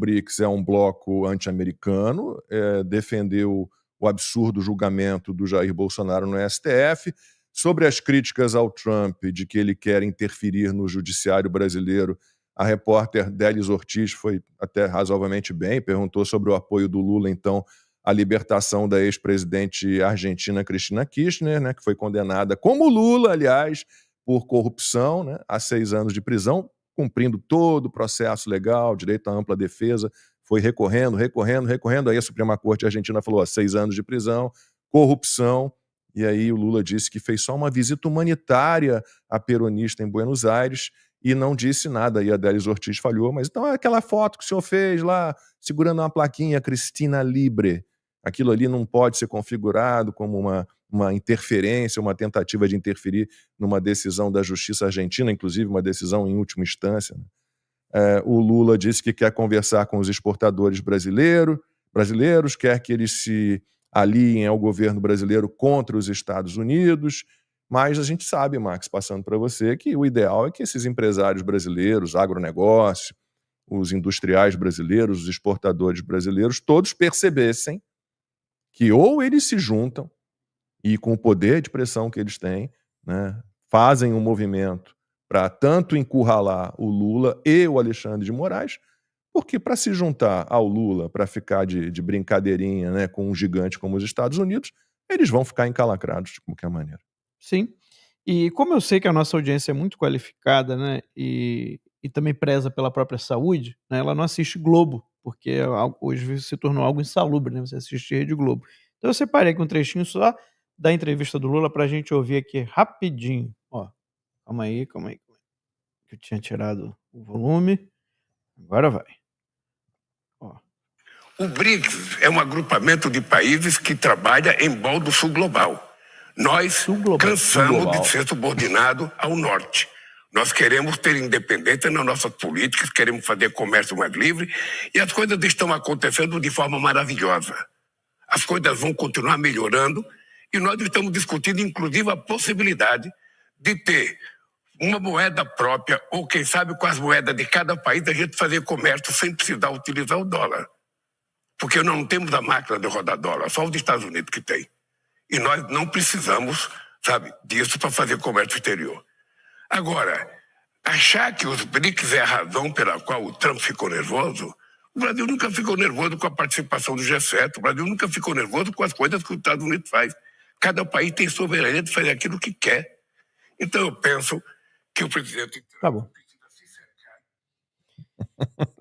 BRICS é um bloco anti-americano, defendeu o absurdo julgamento do Jair Bolsonaro no STF. Sobre as críticas ao Trump de que ele quer interferir no judiciário brasileiro, a repórter Délis Ortiz foi até razoavelmente bem, perguntou sobre o apoio do Lula, então, à libertação da ex-presidente argentina Cristina Kirchner, né, que foi condenada, como Lula, aliás, por corrupção, né, a 6 anos de prisão, cumprindo todo o processo legal, direito à ampla defesa, foi recorrendo, aí a Suprema Corte Argentina falou, 6 anos de prisão, corrupção, e aí o Lula disse que fez só uma visita humanitária à peronista em Buenos Aires e não disse nada, aí a Délis Ortiz falhou, mas então é aquela foto que o senhor fez lá, segurando uma plaquinha, Cristina Libre, aquilo ali não pode ser configurado como uma interferência, uma tentativa de interferir numa decisão da justiça argentina, inclusive uma decisão em última instância, né? O Lula disse que quer conversar com os exportadores brasileiros, quer que eles se aliem ao governo brasileiro contra os Estados Unidos, mas a gente sabe, Max, passando para você, que o ideal é que esses empresários brasileiros, agronegócio, os industriais brasileiros, os exportadores brasileiros, todos percebessem que ou eles se juntam e com o poder de pressão que eles têm, né, fazem um movimento para tanto encurralar o Lula e o Alexandre de Moraes, porque para se juntar ao Lula, para ficar de brincadeirinha, né, com um gigante como os Estados Unidos, eles vão ficar encalacrados de qualquer maneira. Sim. E como eu sei que a nossa audiência é muito qualificada, né, e também preza pela própria saúde, né, ela não assiste Globo, porque hoje se tornou algo insalubre, né, você assistir Rede Globo. Então eu separei aqui um trechinho só da entrevista do Lula para a gente ouvir aqui rapidinho. Ó, calma aí, que eu tinha tirado o volume. Agora vai. Ó. O BRICS é um agrupamento de países que trabalha em prol do Sul Global. Nós cansamos de ser subordinado ao Norte. Nós queremos ter independência nas nossas políticas, queremos fazer comércio mais livre e as coisas estão acontecendo de forma maravilhosa. As coisas vão continuar melhorando e nós estamos discutindo, inclusive, a possibilidade de ter uma moeda própria ou, quem sabe, com as moedas de cada país, a gente fazer comércio sem precisar utilizar o dólar. Porque nós não temos a máquina de rodar dólar, só os Estados Unidos que tem. E nós não precisamos, sabe, disso para fazer comércio exterior. Agora, achar que os BRICS é a razão pela qual o Trump ficou nervoso, o Brasil nunca ficou nervoso com a participação do G7, o Brasil nunca ficou nervoso com as coisas que os Estados Unidos faz. Cada país tem soberania de fazer aquilo que quer. Então eu penso que o presidente... Tá bom.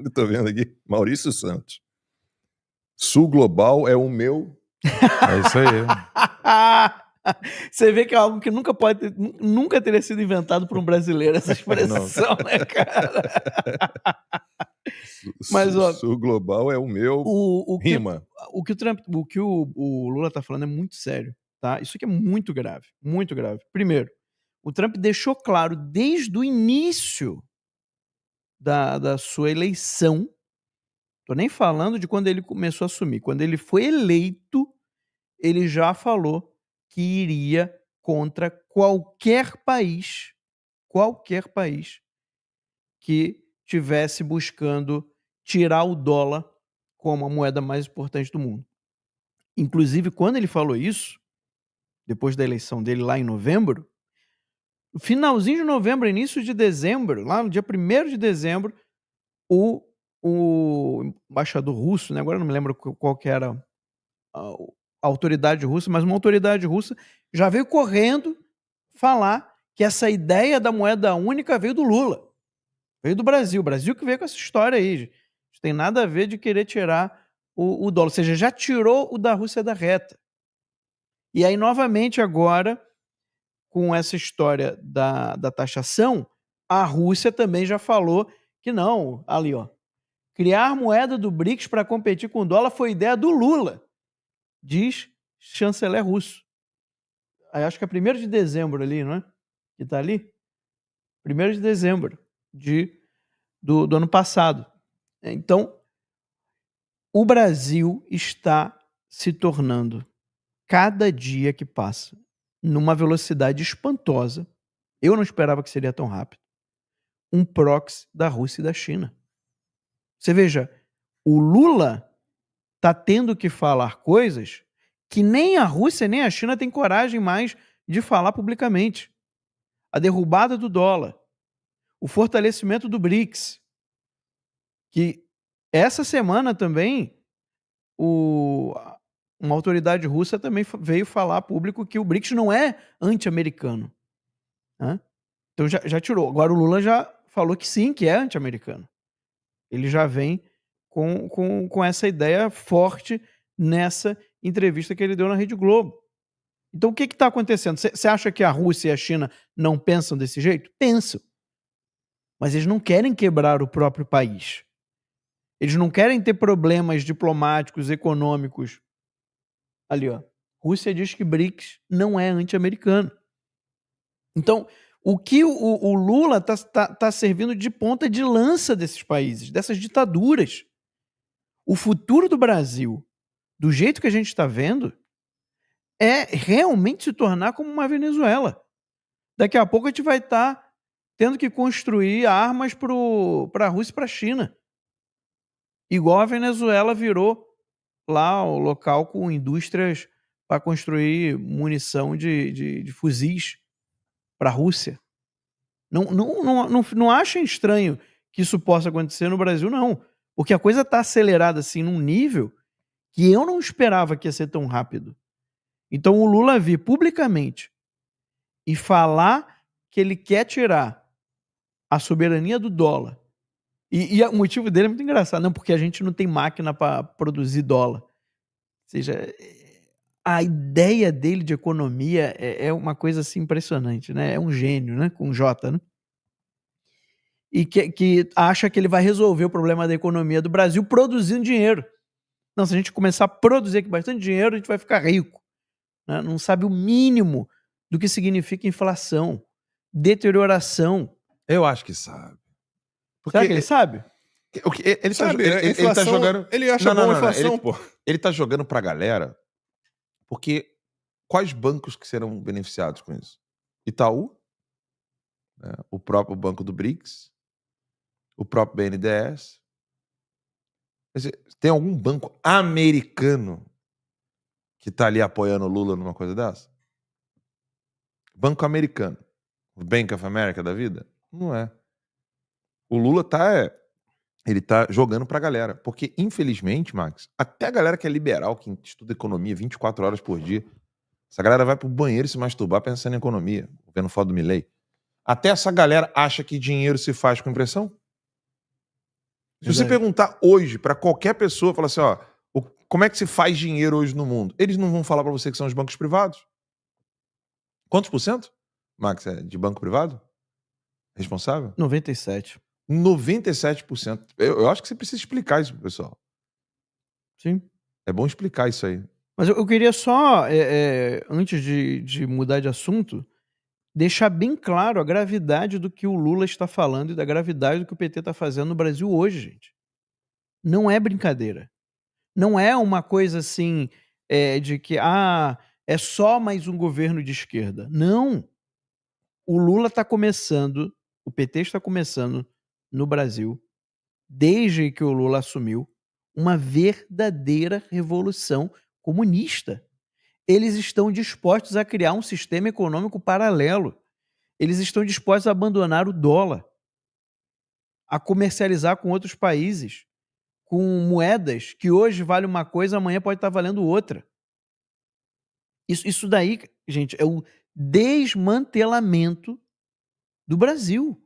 Estou vendo aqui, Maurício Santos. Sul Global é o meu... É isso aí. Você vê que é algo que nunca teria sido inventado por um brasileiro, essa expressão, né, cara? Mas, ó, Sul Global é o meu rima. O que o Lula tá falando é muito sério, tá? Isso aqui é muito grave, muito grave. Primeiro, o Trump deixou claro desde o início da sua eleição, tô nem falando de quando ele começou a assumir, quando ele foi eleito, ele já falou que iria contra qualquer país que tivesse buscando tirar o dólar como a moeda mais importante do mundo. Inclusive, quando ele falou isso, depois da eleição dele lá em novembro, no finalzinho de novembro, início de dezembro, lá no dia 1º de dezembro, o embaixador russo, né, agora eu não me lembro qual que era a autoridade russa, mas uma autoridade russa já veio correndo falar que essa ideia da moeda única veio do Lula, veio do Brasil. O Brasil que veio com essa história aí, gente. Não tem nada a ver de querer tirar o dólar, ou seja, já tirou o da Rússia da reta. E aí, novamente, agora, com essa história da taxação, a Rússia também já falou que não, ali ó, criar moeda do BRICS para competir com o dólar foi ideia do Lula, diz chanceler russo. Aí acho que é 1º de dezembro ali, não é? Que tá ali? 1º de dezembro do ano passado. Então, o Brasil está se tornando, cada dia que passa, numa velocidade espantosa, eu não esperava que seria tão rápido, um proxy da Rússia e da China. Você veja, O Lula está tendo que falar coisas que nem a Rússia nem a China têm coragem mais de falar publicamente. A derrubada do dólar, o fortalecimento do BRICS, que essa semana também uma autoridade russa também veio falar a público que o BRICS não é anti-americano. Né? Então já tirou. Agora o Lula já falou que sim, que é anti-americano. Ele já vem com essa ideia forte nessa entrevista que ele deu na Rede Globo. Então o que está acontecendo? Você acha que a Rússia e a China não pensam desse jeito? Pensam. Mas eles não querem quebrar o próprio país. Eles não querem ter problemas diplomáticos, econômicos. Ali, ó. Rússia diz que BRICS não é anti-americano. Então, o que o Lula está servindo de ponta de lança desses países, dessas ditaduras. O futuro do Brasil, do jeito que a gente está vendo, é realmente se tornar como uma Venezuela. Daqui a pouco a gente vai estar tendo que construir armas para a Rússia e para a China. Igual a Venezuela virou lá o local com indústrias para construir munição de fuzis para a Rússia. Não achem estranho que isso possa acontecer no Brasil, não. Porque a coisa está acelerada assim num nível que eu não esperava que ia ser tão rápido. Então o Lula vir publicamente e falar que ele quer tirar a soberania do dólar. E o motivo dele é muito engraçado, não, porque a gente não tem máquina para produzir dólar. Ou seja, a ideia dele de economia é uma coisa assim impressionante, né? É um gênio, né? Com J, né? E que acha que ele vai resolver o problema da economia do Brasil produzindo dinheiro. Não, se a gente começar a produzir aqui bastante dinheiro, a gente vai ficar rico. Né? Não sabe o mínimo do que significa inflação, deterioração. Eu acho que sabe. Porque será que ele sabe? Ele Sabe, ele tá jogando. Ele acha bom a inflação, pô. Ele tá jogando pra galera. Porque quais bancos que serão beneficiados com isso? Itaú, né? O próprio Banco do BRICS, o próprio BNDES. Quer dizer, tem algum banco americano que tá ali apoiando o Lula numa coisa dessa? Banco americano. O Bank of America da vida? Não é. O Lula ele tá jogando pra galera. Porque, infelizmente, Max, até a galera que é liberal, que estuda economia 24 horas por dia, essa galera vai pro banheiro se masturbar pensando em economia, vendo foto do Milei. Até essa galera acha que dinheiro se faz com impressão. Se você perguntar hoje pra qualquer pessoa, falar assim, ó, como é que se faz dinheiro hoje no mundo? Eles não vão falar pra você que são os bancos privados. Quantos por cento, Max, é de banco privado? Responsável? 97%. 97%. Eu acho que você precisa explicar isso pro pessoal. Sim. É bom explicar isso aí. Mas eu queria só, antes de mudar de assunto, deixar bem claro a gravidade do que o Lula está falando e da gravidade do que o PT está fazendo no Brasil hoje, gente. Não é brincadeira. Não é uma coisa assim de que é só mais um governo de esquerda. Não. O Lula está começando, o PT está começando no Brasil, desde que o Lula assumiu, uma verdadeira revolução comunista. Eles estão dispostos a criar um sistema econômico paralelo. Eles estão dispostos a abandonar o dólar, a comercializar com outros países, com moedas que hoje vale uma coisa, amanhã pode estar valendo outra. Isso daí, gente, é o desmantelamento do Brasil.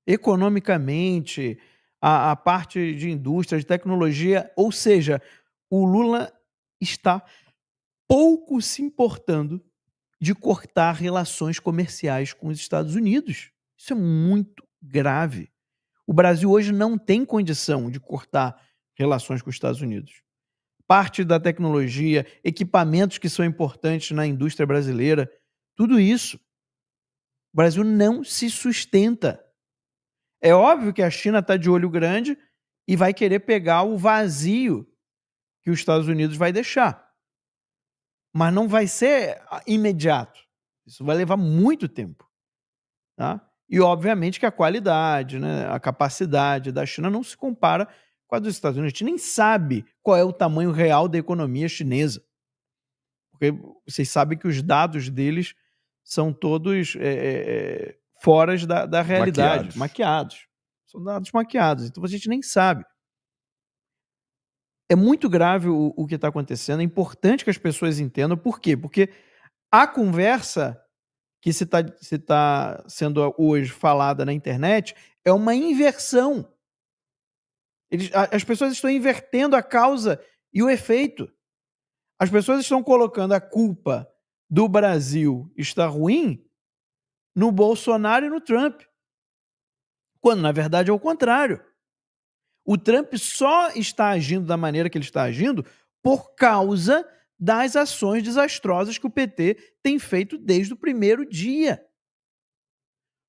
Economicamente, a parte de indústria, de tecnologia, ou seja, o Lula está pouco se importando de cortar relações comerciais com os Estados Unidos. Isso é muito grave. O Brasil hoje não tem condição de cortar relações com os Estados Unidos. Parte da tecnologia, equipamentos que são importantes na indústria brasileira, tudo isso. O Brasil não se sustenta. É óbvio que a China está de olho grande e vai querer pegar o vazio que os Estados Unidos vai deixar. Mas não vai ser imediato. Isso vai levar muito tempo. Tá? E, obviamente, que a qualidade, né, a capacidade da China não se compara com a dos Estados Unidos. A gente nem sabe qual é o tamanho real da economia chinesa. Porque vocês sabem que os dados deles são todos fora da realidade, maquiados. São dados maquiados, então a gente nem sabe. É muito grave o que está acontecendo, é importante que as pessoas entendam. Por quê? Porque a conversa que se está sendo hoje falada na internet é uma inversão. As pessoas estão invertendo a causa e o efeito. As pessoas estão colocando a culpa do Brasil estar ruim no Bolsonaro e no Trump, quando na verdade é o contrário. O Trump só está agindo da maneira que ele está agindo por causa das ações desastrosas que o PT tem feito desde o primeiro dia.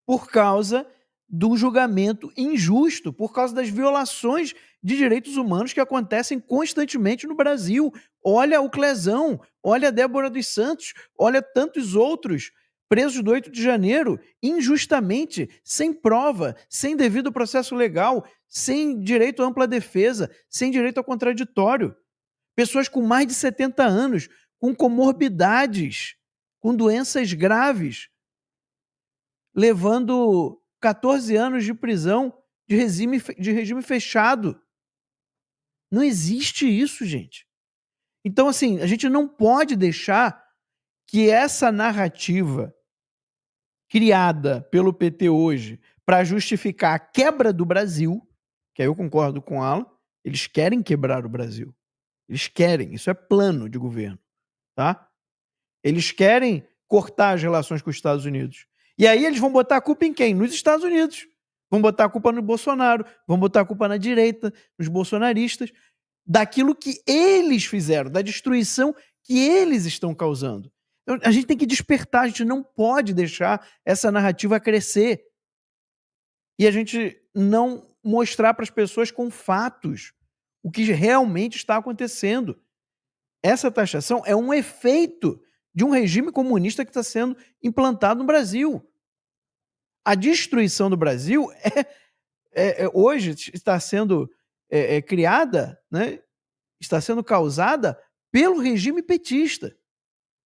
Por causa do julgamento injusto, por causa das violações de direitos humanos que acontecem constantemente no Brasil. Olha o Clezão, olha a Débora dos Santos, olha tantos outros presos do 8 de janeiro, injustamente, sem prova, sem devido processo legal, sem direito à ampla defesa, sem direito ao contraditório. Pessoas com mais de 70 anos, com comorbidades, com doenças graves, levando 14 anos de prisão de regime fechado. Não existe isso, gente. Então, assim, a gente não pode deixar que essa narrativa criada pelo PT hoje para justificar a quebra do Brasil, que aí eu concordo com o Alan, eles querem quebrar o Brasil. Eles querem, isso é plano de governo, tá? Eles querem cortar as relações com os Estados Unidos. E aí eles vão botar a culpa em quem? Nos Estados Unidos. Vão botar a culpa no Bolsonaro, vão botar a culpa na direita, nos bolsonaristas, daquilo que eles fizeram, da destruição que eles estão causando. Então, a gente tem que despertar, a gente não pode deixar essa narrativa crescer. E a gente não mostrar para as pessoas com fatos o que realmente está acontecendo. Essa taxação é um efeito de um regime comunista que está sendo implantado no Brasil. A destruição do Brasil hoje está sendo criada, né, está sendo causada pelo regime petista,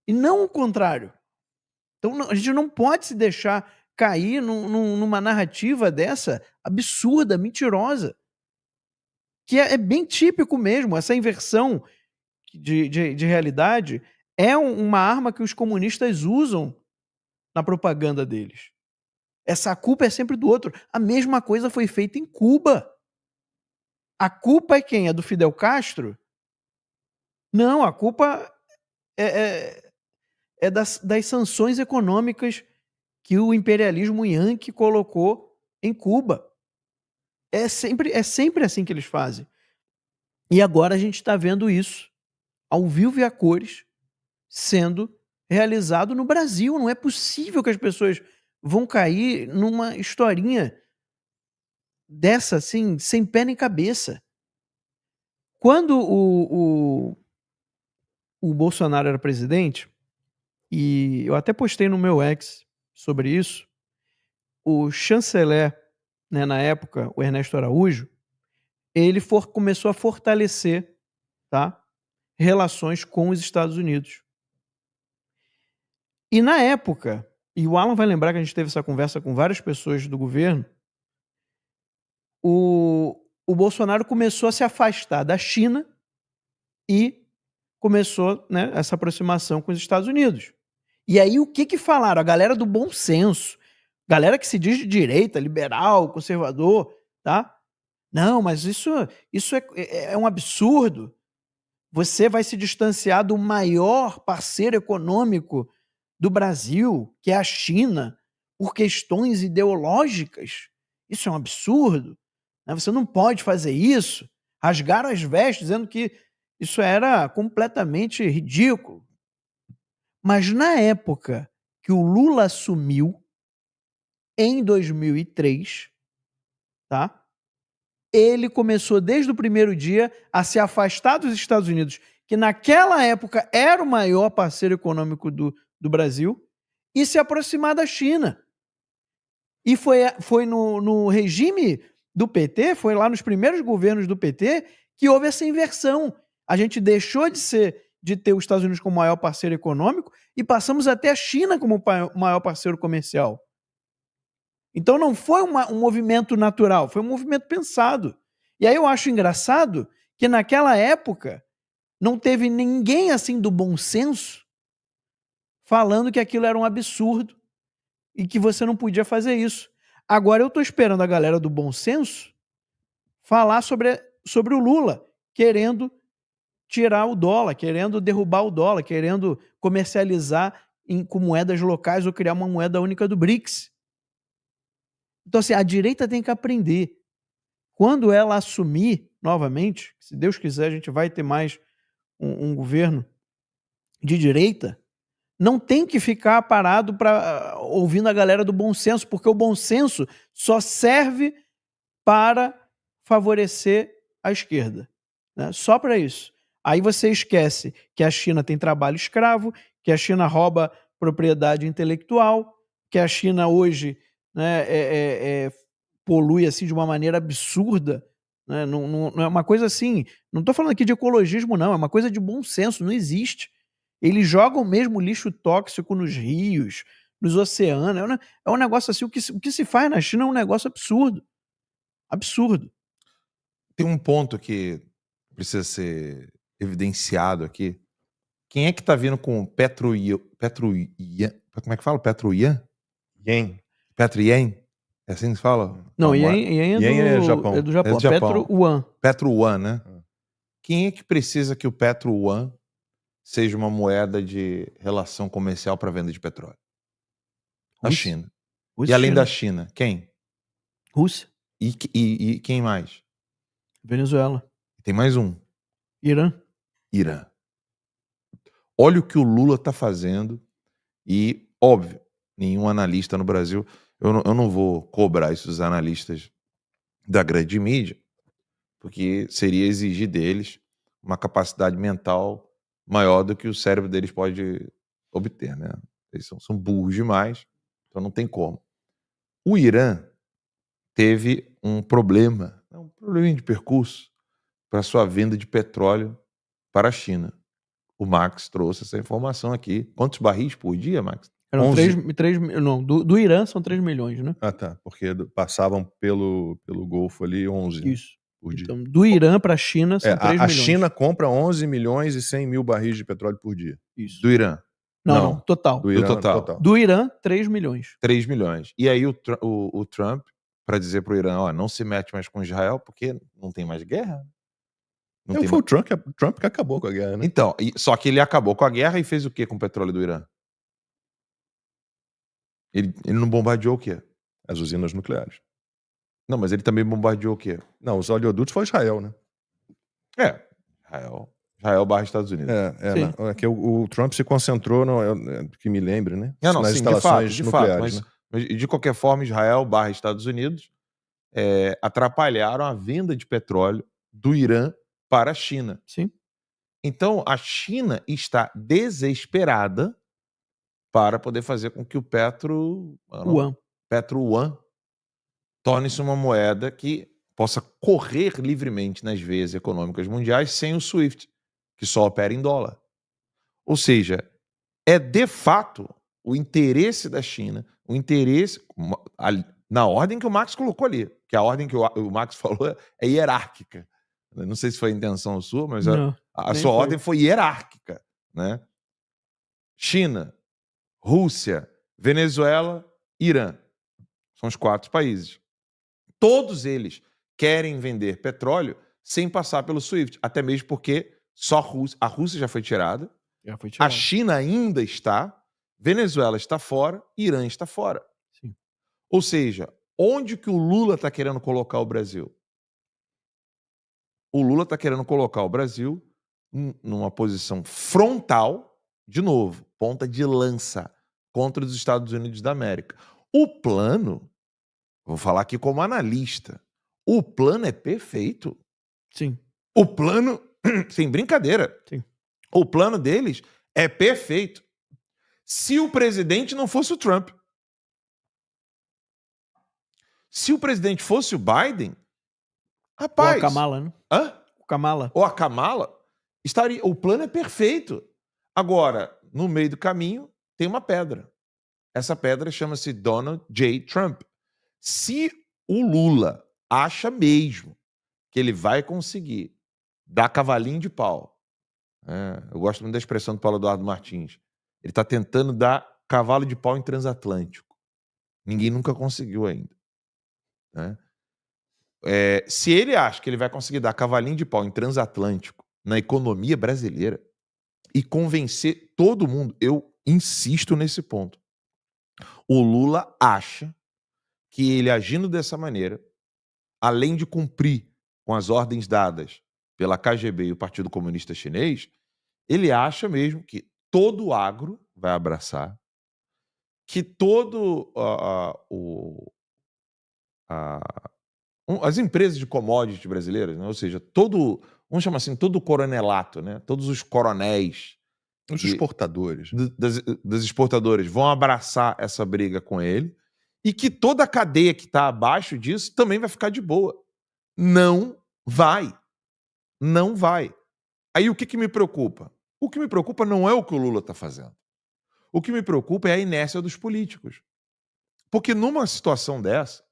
e não o contrário. Então a gente não pode se deixar cair numa narrativa dessa absurda, mentirosa, que é bem típico mesmo. Essa inversão de realidade é uma arma que os comunistas usam na propaganda deles. Essa culpa é sempre do outro. A mesma coisa foi feita em Cuba. A culpa é quem? É do Fidel Castro? Não, a culpa é das sanções econômicas que o imperialismo Yankee colocou em Cuba. É sempre assim que eles fazem. E agora a gente está vendo isso, ao vivo e a cores, sendo realizado no Brasil. Não é possível que as pessoas vão cair numa historinha dessa, assim, sem pé nem cabeça. Quando o Bolsonaro era presidente, e eu até postei no meu ex sobre isso, o chanceler, né, na época, o Ernesto Araújo, ele começou a fortalecer, tá, relações com os Estados Unidos. E na época, e o Alan vai lembrar que a gente teve essa conversa com várias pessoas do governo, o Bolsonaro começou a se afastar da China e começou, né, essa aproximação com os Estados Unidos. E aí o que falaram? A galera do bom senso, galera que se diz de direita, liberal, conservador, tá? Não, mas isso é um absurdo. Você vai se distanciar do maior parceiro econômico do Brasil, que é a China, por questões ideológicas. Isso é um absurdo. Você não pode fazer isso. Rasgaram as vestes dizendo que isso era completamente ridículo. Mas na época que o Lula assumiu, em 2003, tá? Ele começou desde o primeiro dia a se afastar dos Estados Unidos, que naquela época era o maior parceiro econômico do Brasil, e se aproximar da China. E foi no regime do PT, foi lá nos primeiros governos do PT que houve essa inversão. A gente deixou de ter os Estados Unidos como maior parceiro econômico e passamos até a China como maior parceiro comercial. Então não foi um movimento natural, foi um movimento pensado. E aí eu acho engraçado que naquela época não teve ninguém assim do bom senso falando que aquilo era um absurdo e que você não podia fazer isso. Agora eu estou esperando a galera do bom senso falar sobre o Lula, querendo tirar o dólar, querendo derrubar o dólar, querendo comercializar com moedas locais ou criar uma moeda única do BRICS. Então, assim, a direita tem que aprender. Quando ela assumir novamente, se Deus quiser, a gente vai ter mais um governo de direita, não tem que ficar parado ouvindo a galera do bom senso, porque o bom senso só serve para favorecer a esquerda, né? Só para isso. Aí você esquece que a China tem trabalho escravo, que a China rouba propriedade intelectual, que a China hoje, né, polui assim de uma maneira absurda, né? Não é uma coisa assim, não estou falando aqui de ecologismo não, é uma coisa de bom senso, não existe. Eles jogam mesmo lixo tóxico nos rios, nos oceanos, é um negócio assim, o que se faz na China é um negócio absurdo. Absurdo. Tem um ponto que precisa ser evidenciado aqui. Quem é que tá vindo com Petro-Yuan? Como é que fala? Petro-Yuan? Yen. Petro-Yen? É assim que se fala? Não, Yen é do Japão. É do Japão. É do Japão. Petro-Yuan. Petro-Yuan, né? Quem é que precisa que o Petro-Yuan seja uma moeda de relação comercial para venda de petróleo? A China. Rússia, E além China. da China, quem? Rússia. E quem mais? Venezuela. Tem mais um. Irã. Irã. Olha o que o Lula está fazendo e, óbvio, nenhum analista no Brasil, eu não vou cobrar isso dos analistas da grande mídia, porque seria exigir deles uma capacidade mental maior do que o cérebro deles pode obter, né? Eles são burros demais, então não tem como. O Irã teve um probleminha de percurso para sua venda de petróleo para a China. O Max trouxe essa informação aqui. Quantos barris por dia, Max? Eram 3 não, do Irã são 3 milhões, né? Ah, tá. Porque passavam pelo Golfo ali 11 Isso. por dia. Então, do Irã para a China são 3 a milhões. China compra 11 milhões e 100 mil barris de petróleo por dia. Isso. Do Irã? Não, total. Do Irã, total. Do Irã, 3 milhões. 3 milhões. E aí o Trump, para dizer para o Irã, ó, não se mete mais com Israel porque não tem mais guerra. Foi o Trump que acabou com a guerra, né? Então, só que ele acabou com a guerra e fez o que com o petróleo do Irã? Ele não bombardeou o quê? As usinas nucleares. Não, mas ele também bombardeou o quê? Não, os oleodutos foi Israel, né? Israel barra Estados Unidos. Que o Trump se concentrou, que me lembre, né? Nas instalações nucleares. De fato, mas de qualquer forma, Israel barra Estados Unidos atrapalharam a venda de petróleo do Irã para a China. Sim. Então, a China está desesperada para poder fazer com que o Petro-Yuan torne-se uma moeda que possa correr livremente nas veias econômicas mundiais sem o SWIFT, que só opera em dólar. Ou seja, é de fato o interesse da China, o interesse na ordem que o Max colocou ali, que a ordem que o Max falou é hierárquica. Não sei se foi a intenção sua, mas a sua ordem foi hierárquica, né? China, Rússia, Venezuela, Irã. São os 4 países. Todos eles querem vender petróleo sem passar pelo SWIFT, até mesmo porque a Rússia já foi tirada, a China ainda está, Venezuela está fora, Irã está fora. Sim. Ou seja, onde que o Lula está querendo colocar o Brasil? O Lula está querendo colocar o Brasil numa posição frontal, de novo, ponta de lança, contra os Estados Unidos da América. O plano, vou falar aqui como analista, o plano é perfeito. Sim. O plano, sem brincadeira, sim. O plano deles é perfeito. Se o presidente não fosse o Trump. Se o presidente fosse o Biden, Ou a Kamala, né? O Kamala. Ou a Kamala, o plano é perfeito. Agora, no meio do caminho, tem uma pedra. Essa pedra chama-se Donald J. Trump. Se o Lula acha mesmo que ele vai conseguir dar cavalinho de pau, eu gosto muito da expressão do Paulo Eduardo Martins, ele está tentando dar cavalo de pau em transatlântico. Ninguém nunca conseguiu ainda. Né? Se ele acha que ele vai conseguir dar cavalinho de pau em transatlântico na economia brasileira e convencer todo mundo, eu insisto nesse ponto. O Lula acha que ele agindo dessa maneira, além de cumprir com as ordens dadas pela KGB e o Partido Comunista Chinês, ele acha mesmo que todo o agro vai abraçar, que todo as empresas de commodities brasileiras, né? Ou seja, vamos chamar assim, todo o coronelato, né? Todos os coronéis, os exportadores das exportadoras vão abraçar essa briga com ele e que toda a cadeia que está abaixo disso também vai ficar de boa. Não vai. Não vai. Aí o que me preocupa? O que me preocupa não é o que o Lula está fazendo. O que me preocupa é a inércia dos políticos. Porque numa situação dessa,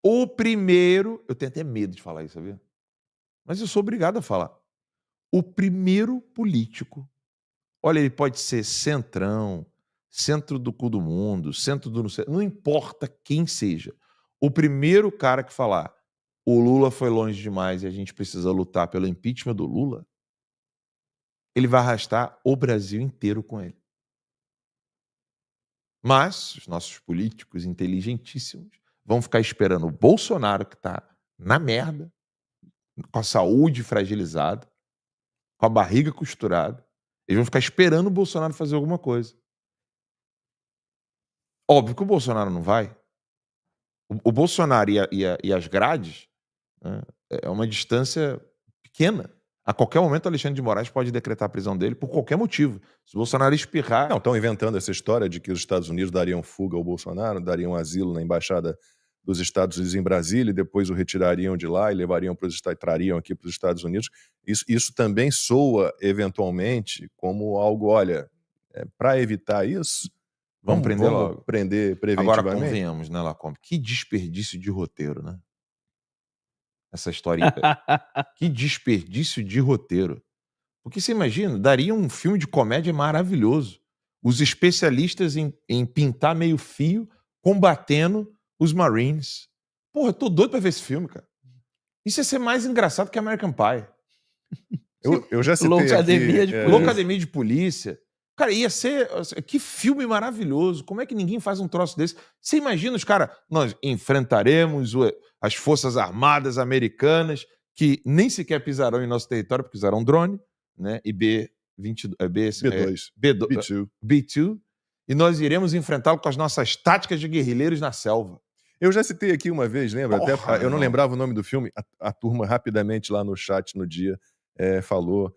o primeiro... Eu tenho até medo de falar isso, sabia? Mas eu sou obrigado a falar. O primeiro político... Olha, ele pode ser centrão, centro do cu do mundo, centro do... Não importa quem seja. O primeiro cara que falar o Lula foi longe demais e a gente precisa lutar pelo impeachment do Lula, ele vai arrastar o Brasil inteiro com ele. Mas os nossos políticos inteligentíssimos vão ficar esperando o Bolsonaro, que está na merda, com a saúde fragilizada, com a barriga costurada. Eles vão ficar esperando o Bolsonaro fazer alguma coisa. Óbvio que o Bolsonaro não vai. O Bolsonaro e as grades, né, é uma distância pequena. A qualquer momento, Alexandre de Moraes pode decretar a prisão dele por qualquer motivo. Se o Bolsonaro espirrar... Não, estão inventando essa história de que os Estados Unidos dariam fuga ao Bolsonaro, dariam asilo na embaixada dos Estados Unidos em Brasília e depois o retirariam de lá e trariam aqui para os Estados Unidos. Isso também soa, eventualmente, como algo, olha, para evitar isso, vamos prender logo. Prender preventivamente. Agora, convenhamos, né, Lacombe? Que desperdício de roteiro, né? Essa história. Que desperdício de roteiro. Porque você imagina, daria um filme de comédia maravilhoso. Os especialistas em pintar meio fio, combatendo os Marines. Porra, eu tô doido pra ver esse filme, cara. Isso ia ser mais engraçado que American Pie. Eu já citei Loucademia de Polícia. Cara, ia ser... Que filme maravilhoso. Como é que ninguém faz um troço desse? Você imagina os caras... Nós enfrentaremos as Forças Armadas Americanas que nem sequer pisarão em nosso território porque usaram drone, né? E B2. E nós iremos enfrentá-lo com as nossas táticas de guerrilheiros na selva. Eu já citei aqui uma vez, lembra? Eu não lembrava o nome do filme. A turma rapidamente lá no chat no dia falou.